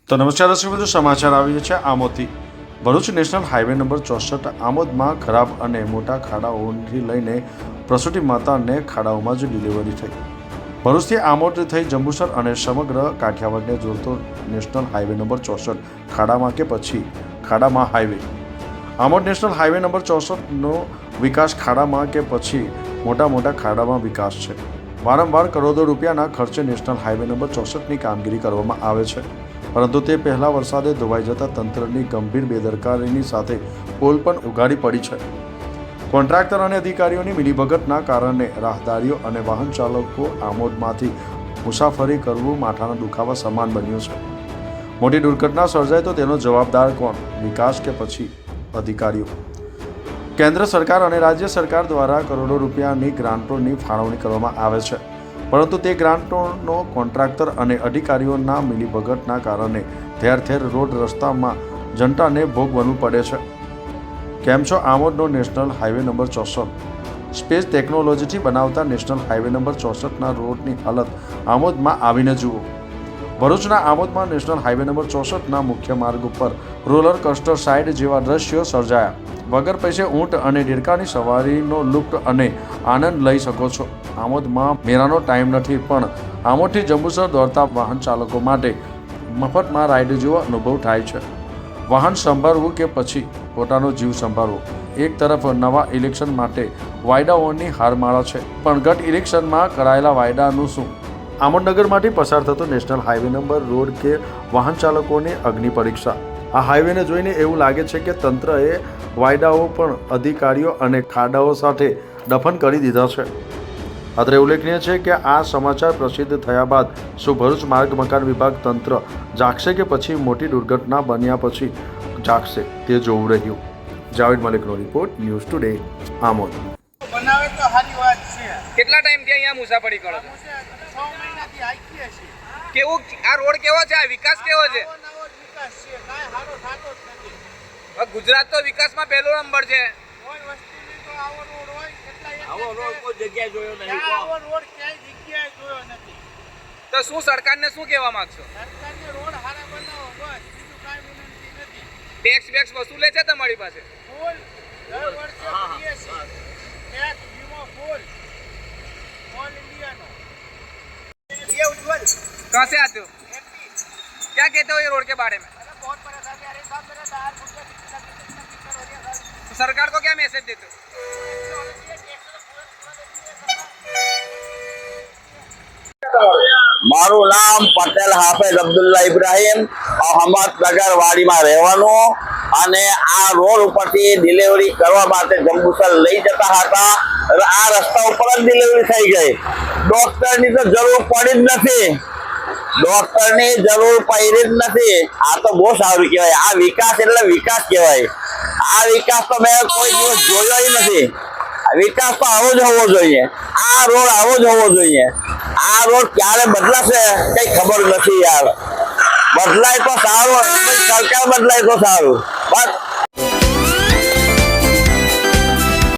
તો નમસ્કાર દર્શક મિત્રો, સમાચાર આવી છે આમોદથી। ભરૂચ નેશનલ હાઈવે નંબર 64 આમોદમાં ખરાબ અને મોટા ખાડાઓથી લઈને પ્રસૂતિ માતાને ખાડાઓમાં જ ડિલિવરી થઈ। ભરૂચથી આમોદ થઈ જંબુસર અને સમગ્ર કાઠિયાવાડને જોડતો નેશનલ હાઈવે નંબર 64 ખાડામાં કે પછી ખાડામાં highway. Amod national highway number 64નો વિકાસ ખાડામાં કે પછી મોટા ખાડામાં વિકાસ છે। વારંવાર કરોડો રૂપિયાના ખર્ચે નેશનલ હાઈવે નંબર 64ની કામગીરી કરવામાં આવે છે, પરંતુ તે પહેલા વરસાદે ધોવાઈ જતા તંત્રની ગંભીર બેદરકારીની સાથે પોલ પણ ઉગાડી પડી છે। કોન્ટ્રાક્ટર અને અધિકારીઓની મિલીભગતના કારણે રાહદારીઓ અને વાહન ચાલકો આમોદમાંથી મુસાફરી કરવું માથાના દુખાવા સમાન બન્યું છે। મોટી દુર્ઘટના સર્જાય તો તેનો જવાબદાર કોણ? વિકાસ કે પછી અધિકારીઓ? કેન્દ્ર સરકાર અને રાજ્ય સરકાર દ્વારા કરોડો રૂપિયાની ગ્રાન્ટોની ફાળવણી કરવામાં આવે છે, પરંતુ તે ગ્રાન્ટોનો કોન્ટ્રાક્ટર અને અધિકારીઓના મિલીભગતના કારણે ઠેર ઠેર રોડ રસ્તામાં જનતાને ભોગવવું પડે છે। કેમ છો? આમોદનો નેશનલ હાઈવે નંબર 64 સ્પેસ ટેકનોલોજીથી બનાવતા નેશનલ હાઈવે નંબર 64ના રોડની હાલત આમોદમાં આવીને જુઓ। ભરૂચના આમોદમાં નેશનલ હાઈવે નંબર 64ના મુખ્ય માર્ગ ઉપર રોલર કોસ્ટર સાઇડ જેવા દ્રશ્યો સર્જાયા। વગર પૈસે ઊંટ અને દેડકાની સવારીનો લુપ્ત અને આનંદ લઈ શકો છો। આમોદમાં મેળાનો ટાઈમ નથી, પણ આમોદથી જંબુસર દોડતા વાહન ચાલકો માટે મફતમાં રાઈડ જેવો અનુભવ થાય છે। વાહન સંભાળવું કે પછી પોતાનો જીવ સંભાળવો? એક તરફ નવા ઇલેક્શન માટે વાયદાઓની હારમાળા છે, પણ ગત ઇલેક્શનમાં કરાયેલા વાયદાનું શું? આમોદનગરમાંથી પસાર થતો નેશનલ હાઈવે નંબર રોડ કે વાહન ચાલકોની અગ્નિ પરીક્ષા? આ હાઈવેને જોઈને એવું લાગે છે કે તંત્રએ વાયદાઓ પણ અધિકારીઓ અને ખાડાઓ સાથે દફન કરી દીધા છે। અત્રે ઉલ્લેખનીય છે કે આ સમાચાર પ્રસિદ્ધ થયા બાદ શું ભરૂચ માર્ગ મકાન વિભાગ તંત્ર જાગશે કે પછી મોટી દુર્ઘટના બન્યા પછી જાગશે, તે જોવું રહ્યું। જાવેદ મલિકનો રિપોર્ટ, ન્યૂઝ ટુડે, આમોદ। બનાવે તો સારી વાત છે। કેટલા ટાઈમથી અહીંયા મુસાફરી કરો છો? 6 મહિનાથી આઈકીએ છીએ। કેવું આ રોડ કેવો છે? આ વિકાસ કેવો છે? નવો જ વિકાસ છે, કાંઈ સારો થતો જ નથી। હવે ગુજરાત તો વિકાસમાં પહેલો નંબર છે। કોઈ વસ્તુની તો આવો રોડ હોય કેટલા આવો રોડ કોઈ જગ્યાએ જોયો નહીં। આવો રોડ ક્યાંય જગ્યાએ જોયો નથી। તો શું સરકારને શું કહેવા માંગશો? સરકારને રોડ સારા બનાવો, બસ, બીજું કાંઈ વિનંતી નથી। ટેક્સ વસૂલે છે તમારી પાસે? ફૂલ દર વર્ષે ભરીએ છીએ ટેક્સ, વીમો ફૂલ ઓલ ઇન્ડિયાનો। ये उज्जवल कहाँ से आते हो? क्या कहते हो ये रोड के बारे में? अरे बहुत परेशानी आ रही साहब, मेरे टायर फूट गए, कितना हो गया साहब। तो सरकार को क्या मैसेज देते हो? મારું નામ પટેલ હાફિઝ અબ્દુલ્લા ઇબ્રાહીમ, અહમદનગર વાડીમાં રહેવાનું, અને આ રોડ ઉપરથી ડિલિવરી કરવા માટે જંબુસર લઈ જતા હતા। આ રસ્તા ઉપર જ ડિલિવરી થઈ ગઈ। ડોક્ટરની તો જરૂર પડી જ નથી, ડોક્ટરની જરૂર પડી જ નથી। આ તો બહુ સારું કહેવાય। આ વિકાસ એટલે વિકાસ કહેવાય। આ વિકાસ તો મેં કોઈ દિવસ જોયો જ નથી। વિકાસ તો આવો જ હોવો જોઈએ। આ રોડ આવો જ હોવો જોઈએ। આ રોડ ક્યારે બદલાશે કઈ ખબર નથી યાર। બદલાય તો સારું, સરકાર બદલાય તો સારું, બસ